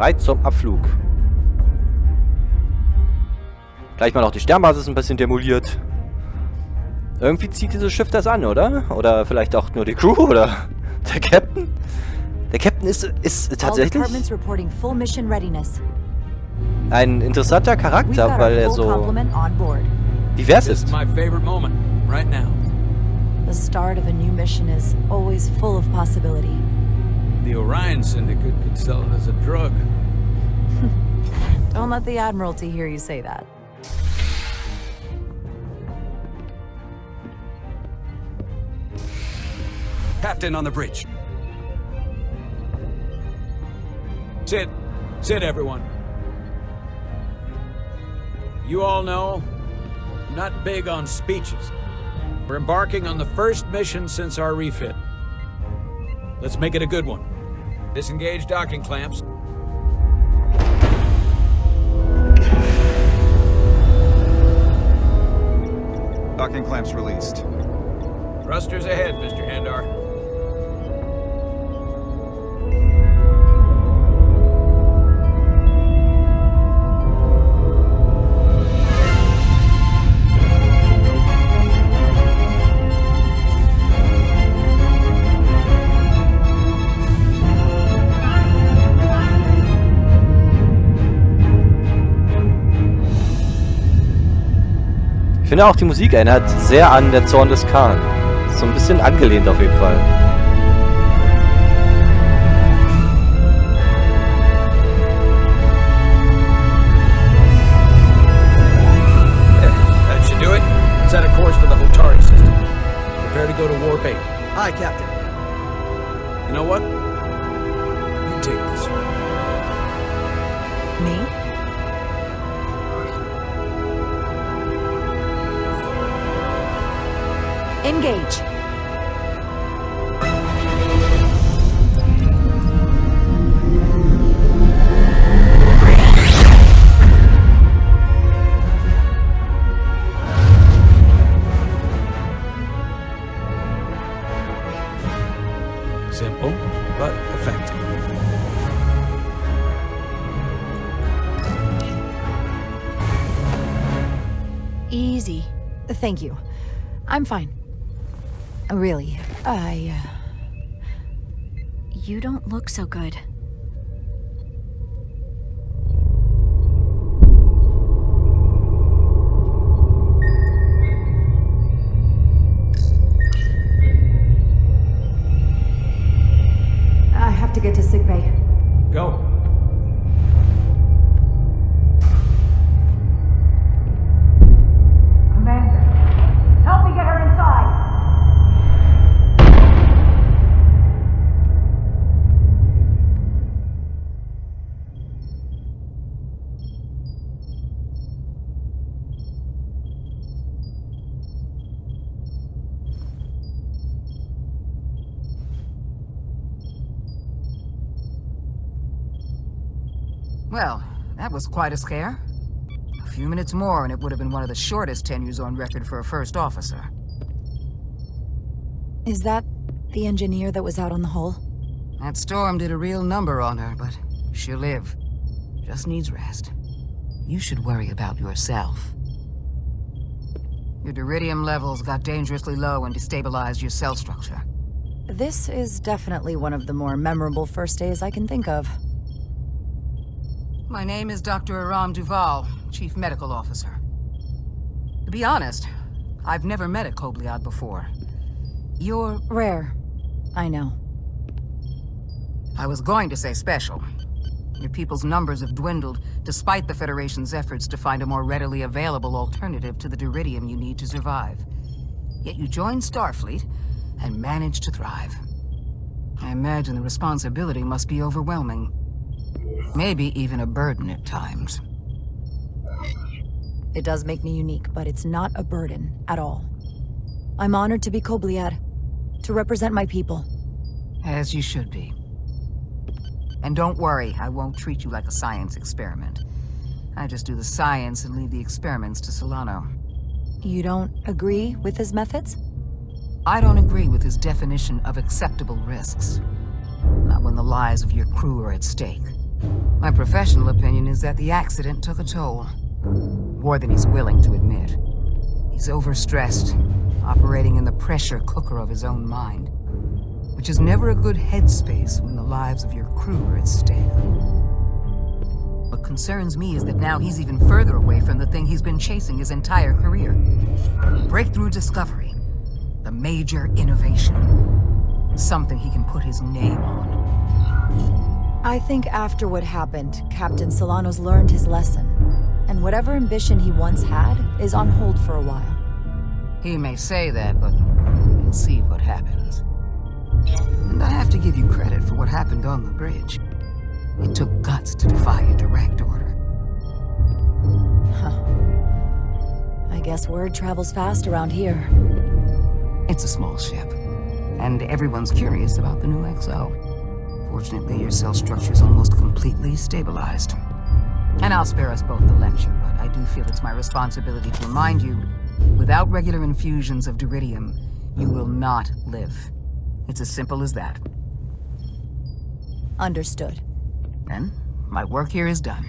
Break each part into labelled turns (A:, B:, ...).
A: Bereit zum Abflug. Gleich mal noch die Sternbasis ein bisschen demoliert. Irgendwie zieht dieses Schiff das an, oder? Oder vielleicht auch nur die Crew, oder der Captain? Der Captain ist tatsächlich ein interessanter Charakter, weil er so divers ist.
B: The start of a new mission is always full of possibility.
C: The Orion Syndicate could sell it as a drug.
B: Don't let the Admiralty hear you say that.
D: Captain on the bridge.
C: Sit. Sit, everyone. You all know, I'm not big on speeches. We're embarking on the first mission since our refit. Let's make it a good one. Disengage docking clamps.
D: Docking clamps released.
C: Thrusters ahead, Mr. Handar.
A: Ich finde auch, die Musik erinnert sehr an Der Zorn des Khan. So ein bisschen angelehnt auf jeden Fall.
C: That should do it. Set a course for the Hotari system. Prepare to go to Warp 8.
E: Aye, Captain.
C: You know what? You take this one.
B: Me? Engage.
C: Simple, but effective.
B: Easy. Thank you. I'm fine. Really, You don't look so good. I have to get to sickbay.
C: Go.
B: Commander, help me get her inside!
E: Well, that was quite a scare. A few minutes more and it would have been one of the shortest tenures on record for a first officer.
B: Is that the engineer that was out on the hull?
E: That storm did a real number on her, but she'll live. Just needs rest. You should worry about yourself. Your deridium levels got dangerously low and destabilized your cell structure.
B: This is definitely one of the more memorable first days I can think of.
E: My name is Dr. Aram Duval, Chief Medical Officer. To be honest, I've never met a Kobliad before. You're
B: Rare. I know.
E: I was going to say special. Your people's numbers have dwindled, despite the Federation's efforts to find a more readily available alternative to the deridium you need to survive. Yet you joined Starfleet and managed to thrive. I imagine the responsibility must be overwhelming. Maybe even a burden at times.
B: It does make me unique, but it's not a burden at all. I'm honored to be Kobliad, to represent my people.
E: As you should be. And don't worry, I won't treat you like a science experiment. I just do the science and leave the experiments to Solano.
B: You don't agree with his methods?
E: I don't agree with his definition of acceptable risks. Not when the lives of your crew are at stake. My professional opinion is that the accident took a toll. More than he's willing to admit. He's overstressed, operating in the pressure cooker of his own mind, which is never a good headspace when the lives of your crew are at stake. What concerns me is that now he's even further away from the thing he's been chasing his entire career. Breakthrough discovery. The major innovation. Something he can put his name on.
B: I think after what happened, Captain Solano's learned his lesson. And whatever ambition he once had is on hold for a while.
E: He may say that, but we'll see what happens. And I have to give you credit for what happened on the bridge. It took guts to defy a direct order.
B: Huh. I guess word travels fast around here.
E: It's a small ship, and everyone's curious about the new XO. Fortunately, your cell structure is almost completely stabilized. And I'll spare us both the lecture, but I do feel it's my responsibility to remind you, without regular infusions of Diridium, you will not live. It's as simple as that.
B: Understood.
E: And my work here is done.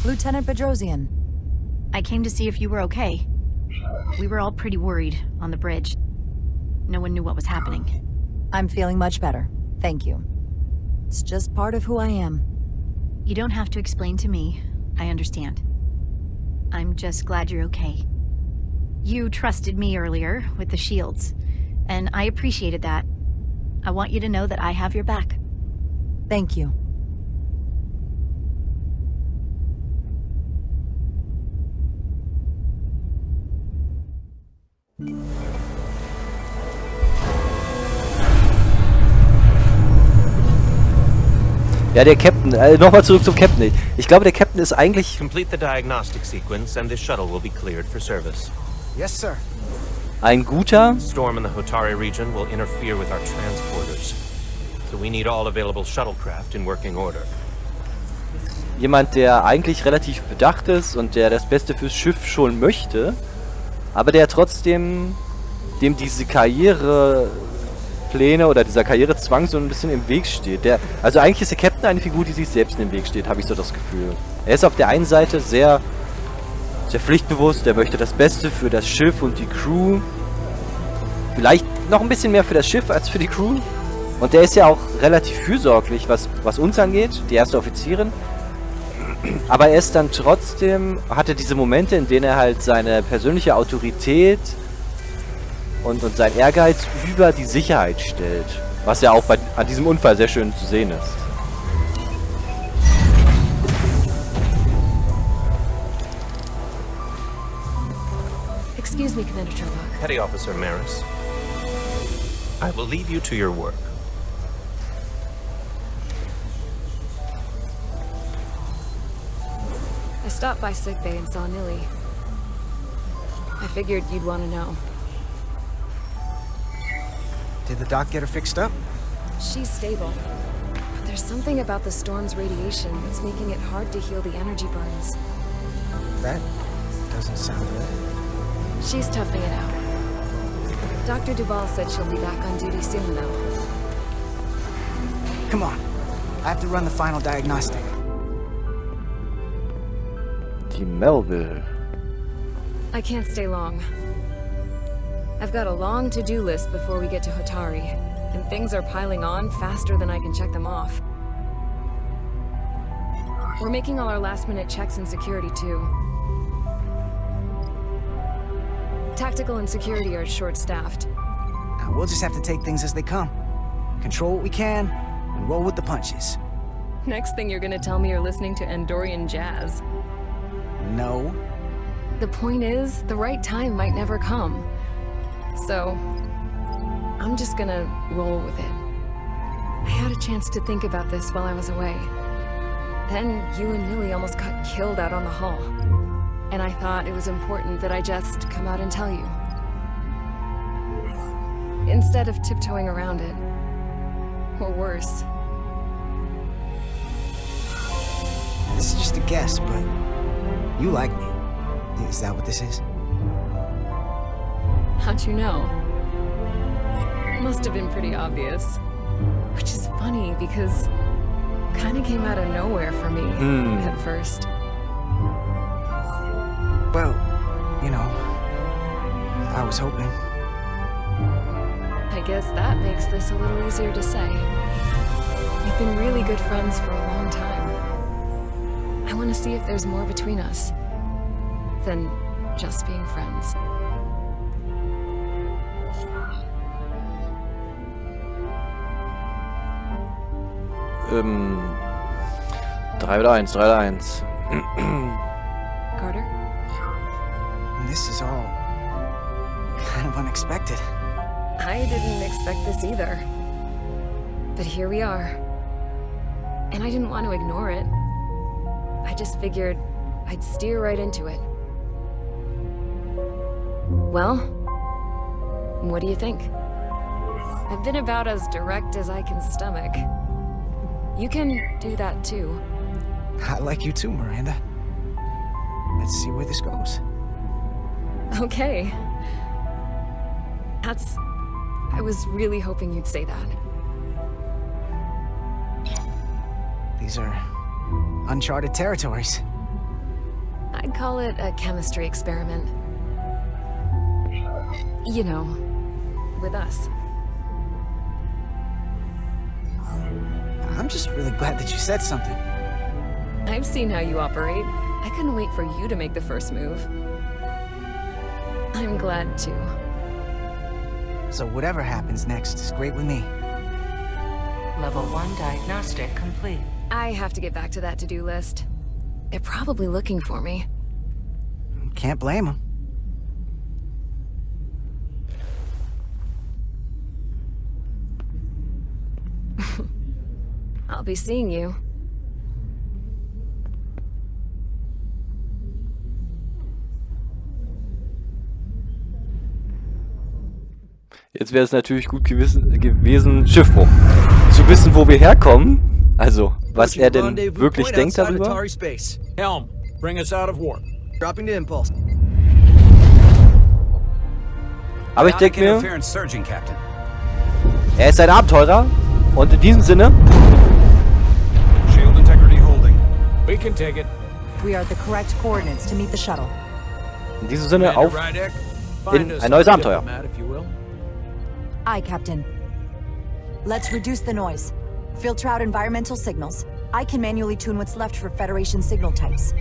B: Lieutenant Bedrosian.
F: I came to see if you were okay. We were all pretty worried on the bridge. No one knew what was happening.
B: I'm feeling much better. Thank you. It's just part of who I am.
F: You don't have to explain to me. I understand. I'm just glad you're okay. You trusted me earlier with the shields, and I appreciated that. I want you to know that I have your back.
B: Thank you.
A: Ja, der Captain, nochmal zurück zum Captain. Ich glaube, der Captain ist eigentlich...
G: Complete the diagnostic sequence and the shuttle will be cleared for service.
H: Yes, sir.
A: Ein guter...
G: Storm in the Hotari region will interfere with our transporters. So we need all available shuttlecraft in working order.
A: Jemand, der eigentlich relativ bedacht ist und der das Beste fürs Schiff schon möchte, aber der trotzdem dem diese Karrierepläne oder dieser Karrierezwang so ein bisschen im Weg steht. Also eigentlich ist der Captain eine Figur, die sich selbst im Weg steht, habe ich so das Gefühl. Er ist auf der einen Seite sehr pflichtbewusst, der möchte das Beste für das Schiff und die Crew. Vielleicht noch ein bisschen mehr für das Schiff als für die Crew. Und der ist ja auch relativ fürsorglich, was uns angeht, die erste Offizierin. Aber er ist dann trotzdem, hatte diese Momente, in denen er halt seine persönliche Autorität und seinen Ehrgeiz über die Sicherheit stellt. Was ja auch an diesem Unfall sehr schön zu sehen ist.
I: Excuse me, Commander Trebok.
G: Petty Officer Maris, I will leave you to your work.
I: I stopped by sickbay and saw Nilly. I figured you'd want to know.
H: Did the doc get her fixed up?
I: She's stable. But there's something about the storm's radiation that's making it hard to heal the energy burns.
H: That doesn't sound good.
I: She's toughing it out. Dr. Duval said she'll be back on duty soon, though.
H: Come on. I have to run the final diagnostic.
A: Die Melville.
I: I can't stay long. I've got a long to-do list before we get to Hotari, and things are piling on faster than I can check them off. We're making all our last-minute checks in security, too. Tactical and security are short-staffed.
H: Now, we'll just have to take things as they come. Control what we can, and roll with the punches.
I: Next thing you're gonna tell me you're listening to Andorian jazz.
H: No.
I: The point is, the right time might never come. So, I'm just gonna roll with it. I had a chance to think about this while I was away. Then you and Nilly almost got killed out on the hull. And I thought it was important that I just come out and tell you. Instead of tiptoeing around it. Or worse.
H: This is just a guess, but you like me. Is that what this is?
I: How'd you know? Must have been pretty obvious. Which is funny because kinda came out of nowhere for me at first.
H: Well, you know, I was hoping.
I: I guess that makes this a little easier to say. We've been really good friends for a long time. I want to see if there's more between us than just being friends.
A: 3 oder 1, 3 oder 1.
I: Carter?
H: This is all kind of unexpected.
I: I didn't expect this either. But here we are. And I didn't want to ignore it. I just figured I'd steer right into it. Well, what do you think? I've been about as direct as I can stomach. You can do that too.
H: I like you too, Miranda. Let's see where this goes.
I: Okay. I was really hoping you'd say that.
H: These are uncharted territories.
I: I'd call it a chemistry experiment. You know, with us.
H: I'm just really glad that you said something.
I: I've seen how you operate. I couldn't wait for you to make the first move. I'm glad too.
H: So whatever happens next is great with me.
J: Level 1 diagnostic complete.
I: I have to get back to that to-do list. They're probably looking for me.
H: Can't blame them.
I: I'll be seeing you.
A: Jetzt wäre es natürlich gut gewesen, Schiffbruch. Zu wissen, wo wir herkommen. Also, was er denn wirklich denkt darüber.
C: Helm, bring us out of warp.
H: Dropping the impulse.
A: Aber ich denke mir, er ist ein Abenteurer. Und in diesem Sinne...
D: Shield integrity holding.
C: We can take it.
B: We are the correct coordinates to meet the shuttle.
A: In diesem Sinne auf in ein neues Abenteuer.
B: Aye, Captain. Let's reduce the noise. Filter out environmental signals. I can manually tune what's left for Federation signal types.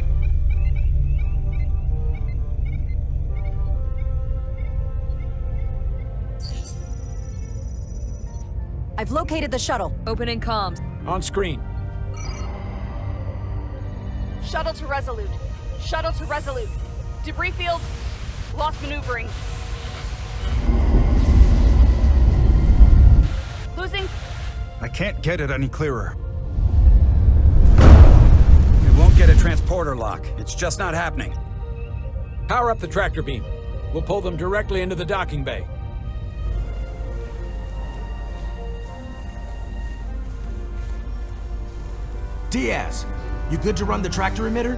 B: I've located the shuttle.
K: Opening comms.
C: On screen.
K: Shuttle to Resolute. Shuttle to Resolute. Debris field. Lost maneuvering. Losing.
D: I can't get it any clearer. We won't get a transporter lock. It's just not happening.
C: Power up the tractor beam. We'll pull them directly into the docking bay.
L: Diaz, you good to run the tractor emitter?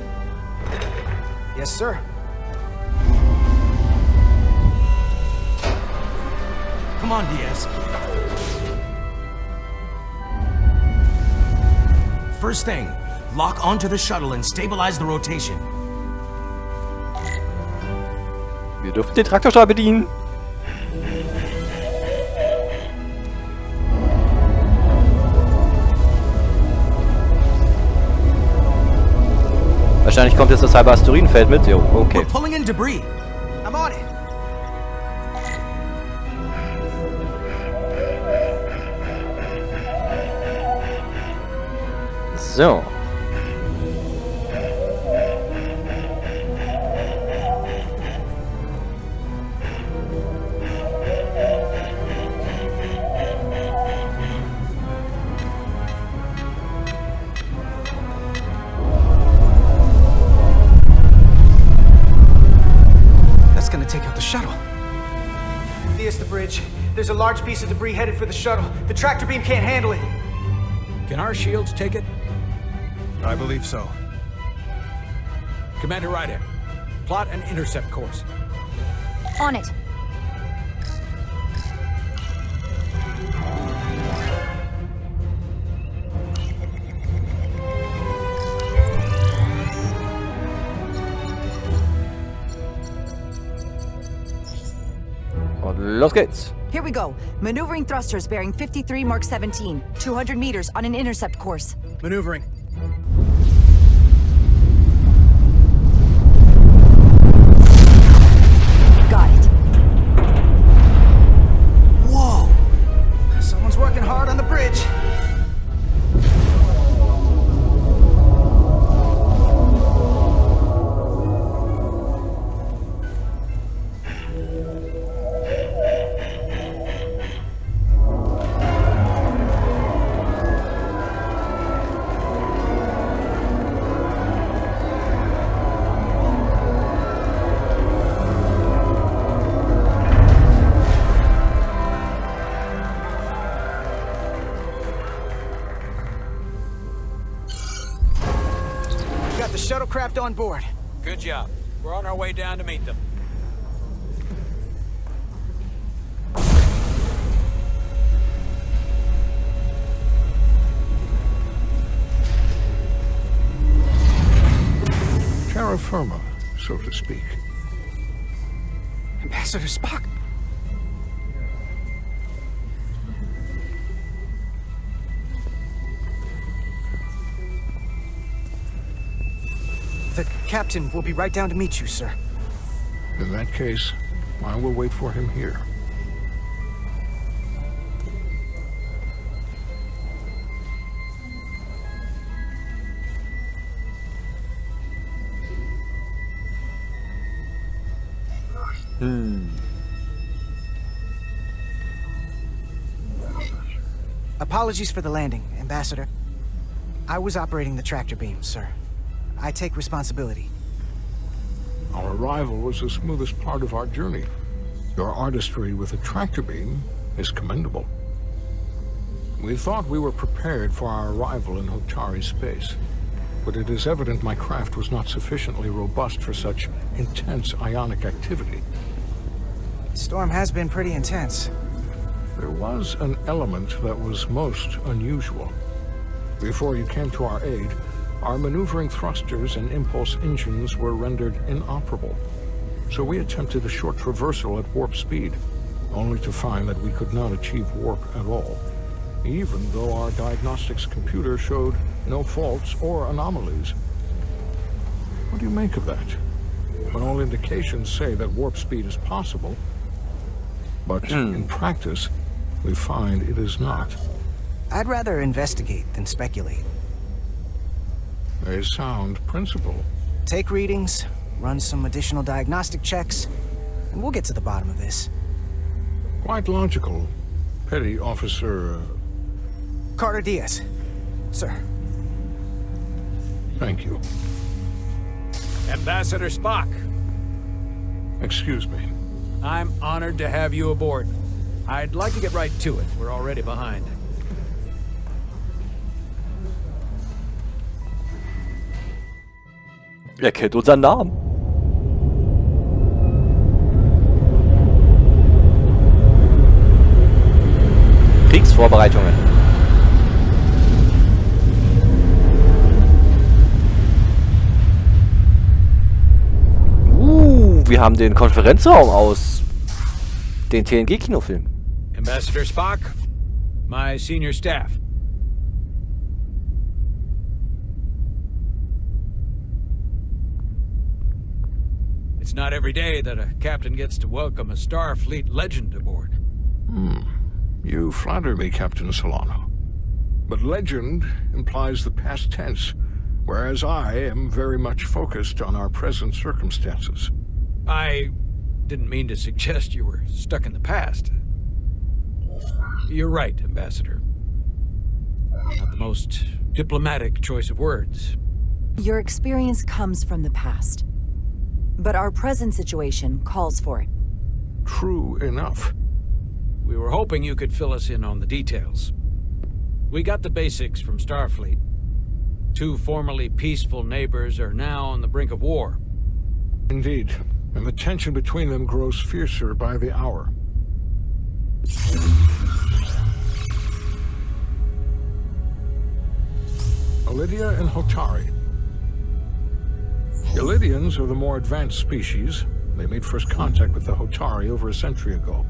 H: Yes, sir.
L: Come on, Diaz. First thing, lock onto the shuttle and stabilize the rotation.
A: Wir dürfen den Traktorstab bedienen. Wahrscheinlich kommt jetzt das halbe Asteroidenfeld mit. Jo, okay.
L: We're pulling in debris.
H: I'm on it.
A: So.
H: There's a large piece of debris headed for the shuttle. The tractor beam can't handle it.
C: Can our shields take it?
D: I believe so.
C: Commander Radeon, plot an intercept course.
B: On it.
A: los geht's.
B: Here we go. Maneuvering thrusters bearing 53 Mark 17. 200 meters on an intercept course.
H: Maneuvering.
B: Got it.
H: Whoa! Someone's working hard on the bridge. Got the shuttlecraft on board.
C: Good job. We're on our way down to meet them.
M: Terra firma, so to speak.
H: Ambassador Spock. The captain will be right down to meet you, sir.
M: In that case, I will wait for him here.
H: Apologies for the landing, Ambassador. I was operating the tractor beam, sir. I take responsibility.
M: Our arrival was the smoothest part of our journey. Your artistry with a tractor beam is commendable. We thought we were prepared for our arrival in Hotari space, but it is evident my craft was not sufficiently robust for such intense ionic activity.
H: The storm has been pretty intense.
M: There was an element that was most unusual. Before you came to our aid, our maneuvering thrusters and impulse engines were rendered inoperable. So we attempted a short traversal at warp speed, only to find that we could not achieve warp at all, even though our diagnostics computer showed no faults or anomalies. What do you make of that? When all indications say that warp speed is possible, but in practice, we find it is not.
H: I'd rather investigate than speculate.
M: A sound principle.
H: Take readings, run some additional diagnostic checks, and we'll get to the bottom of this.
M: Quite logical, Petty Officer...
H: Carter Diaz. Sir.
M: Thank you.
C: Ambassador Spock.
M: Excuse me.
C: I'm honored to have you aboard. I'd like to get right to it. We're already behind.
A: Er kennt unseren Namen. Kriegsvorbereitungen. Wir haben den Konferenzraum aus den TNG-Kinofilm.
C: Ambassador Spock, my senior staff. It's not every day that a captain gets to welcome a Starfleet legend aboard.
M: You flatter me, Captain Solano. But legend implies the past tense, whereas I am very much focused on our present circumstances.
C: I didn't mean to suggest you were stuck in the past. You're right, Ambassador. Not the most diplomatic choice of words.
B: Your experience comes from the past. But our present situation calls for it.
M: True enough.
C: We were hoping you could fill us in on the details. We got the basics from Starfleet. Two formerly peaceful neighbors are now on the brink of war.
M: Indeed, and the tension between them grows fiercer by the hour. Lydia and Hotari. The Lydians are the more advanced species. They made first contact with the Hotari over a century ago.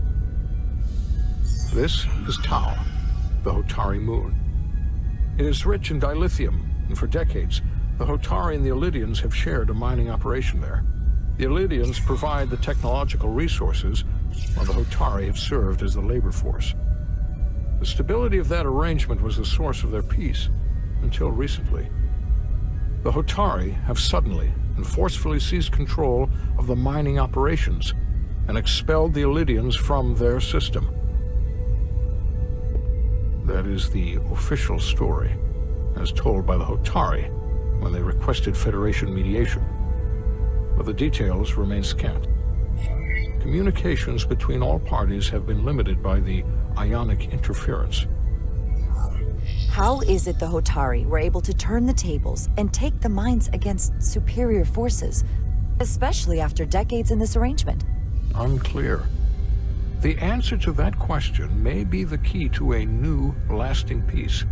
M: This is Tau, the Hotari moon. It is rich in dilithium, and for decades, the Hotari and the Illidians have shared a mining operation there. The Illidians provide the technological resources, while the Hotari have served as the labor force. The stability of that arrangement was the source of their peace, until recently. The Hotari have suddenly and forcefully seized control of the mining operations and expelled the Illidians from their system. That is the official story, as told by the Hotari when they requested Federation mediation. But the details remain scant. Communications between all parties have been limited by the ionic interference.
B: How is it the Hotari were able to turn the tables and take the mines against superior forces, especially after decades in this arrangement?
M: Unclear. The answer to that question may be the key to a new, lasting peace,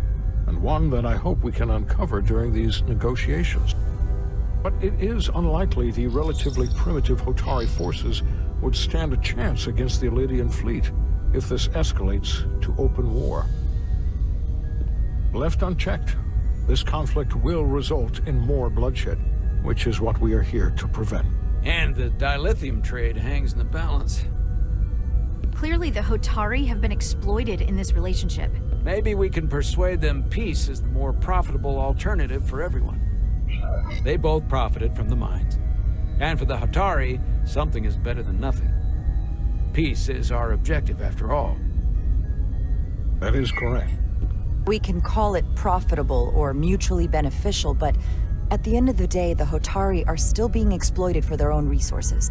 M: and one that I hope we can uncover during these negotiations. But it is unlikely the relatively primitive Hotari forces would stand a chance against the Illidian fleet if this escalates to open war. Left unchecked, this conflict will result in more bloodshed, which is what we are here to prevent.
C: And the dilithium trade hangs in the balance.
F: Clearly, the Hotari have been exploited in this relationship.
C: Maybe we can persuade them peace is the more profitable alternative for everyone. They both profited from the mines. And for the Hotari, something is better than nothing. Peace is our objective, after all.
M: That is correct.
B: We can call it profitable or mutually beneficial, but at the end of the day, the Hotari are still being exploited for their own resources.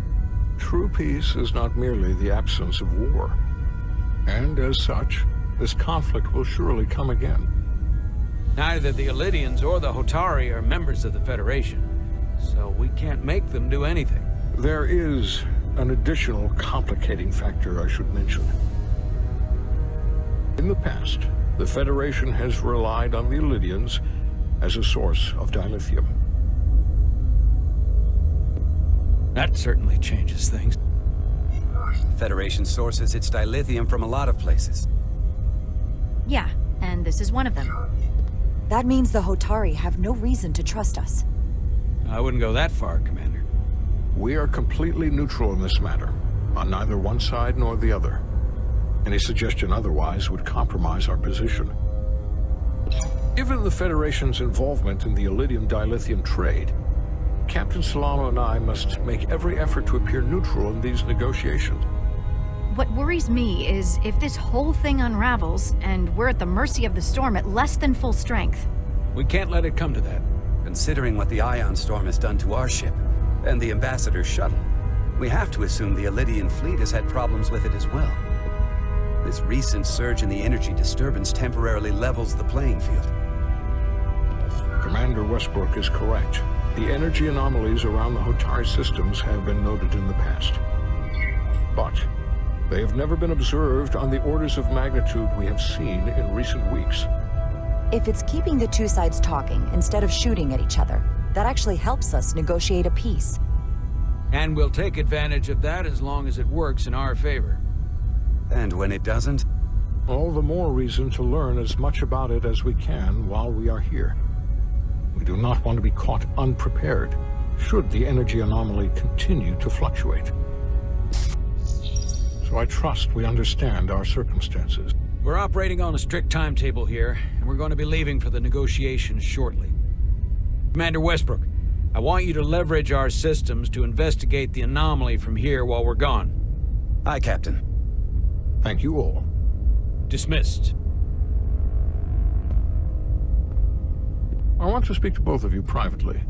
M: True peace is not merely the absence of war. And as such, this conflict will surely come again.
C: Neither the Illidians or the Hotari are members of the Federation, so we can't make them do anything.
M: There is an additional complicating factor I should mention. In the past, the Federation has relied on the Illidians as a source of dilithium.
C: That certainly changes things.
D: The Federation sources its dilithium from a lot of places.
F: Yeah, and this is one of them.
B: That means the Hotari have no reason to trust us.
C: I wouldn't go that far, Commander.
M: We are completely neutral in this matter, on neither one side nor the other. Any suggestion otherwise would compromise our position. Given the Federation's involvement in the Illidium dilithium trade, Captain Solano and I must make every effort to appear neutral in these negotiations.
F: What worries me is if this whole thing unravels, and we're at the mercy of the storm at less than full strength.
C: We can't let it come to that.
D: Considering what the Ion Storm has done to our ship, and the Ambassador's shuttle, we have to assume the Illidian fleet has had problems with it as well. This recent surge in the energy disturbance temporarily levels the playing field.
M: Commander Westbrook is correct. The energy anomalies around the Hotari systems have been noted in the past. But they have never been observed on the orders of magnitude we have seen in recent weeks.
B: If it's keeping the two sides talking instead of shooting at each other, that actually helps us negotiate a peace.
C: And we'll take advantage of that as long as it works in our favor.
D: And when it doesn't?
M: All the more reason to learn as much about it as we can while we are here. We do not want to be caught unprepared, should the energy anomaly continue to fluctuate. So I trust we understand our circumstances.
C: We're operating on a strict timetable here, and we're going to be leaving for the negotiations shortly. Commander Westbrook, I want you to leverage our systems to investigate the anomaly from here while we're gone.
D: Aye, Captain.
M: Thank you all.
C: Dismissed.
M: I want to speak to both of you privately.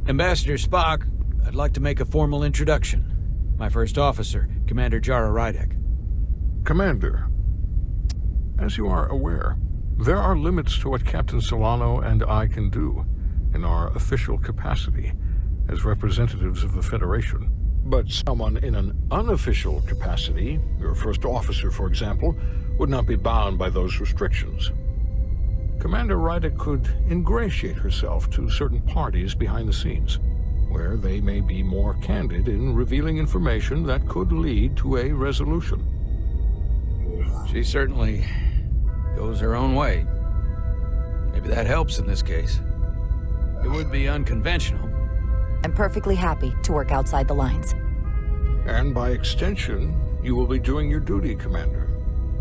C: Ambassador Spock, I'd like to make a formal introduction. My first officer, Commander Jara Rydek.
M: Commander, as you are aware, there are limits to what Captain Solano and I can do in our official capacity as representatives of the Federation. But someone in an unofficial capacity, your first officer, for example, would not be bound by those restrictions. Commander Rydek could ingratiate herself to certain parties behind the scenes. where they may be more candid in revealing information that could lead to a resolution.
C: She certainly goes her own way. Maybe that helps in this case. It would be unconventional.
B: I'm perfectly happy to work outside the lines.
M: And by extension, you will be doing your duty, Commander.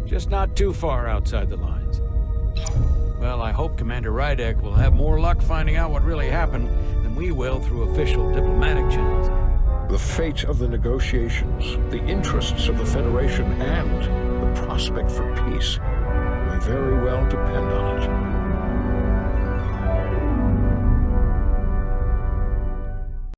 C: Just not too far outside the lines. Well, I hope Commander Rydek will have more luck finding out what really happened than we will through official diplomatic channels.
M: The fate of the negotiations, the interests of the Federation, and the prospect for peace may very well depend on it.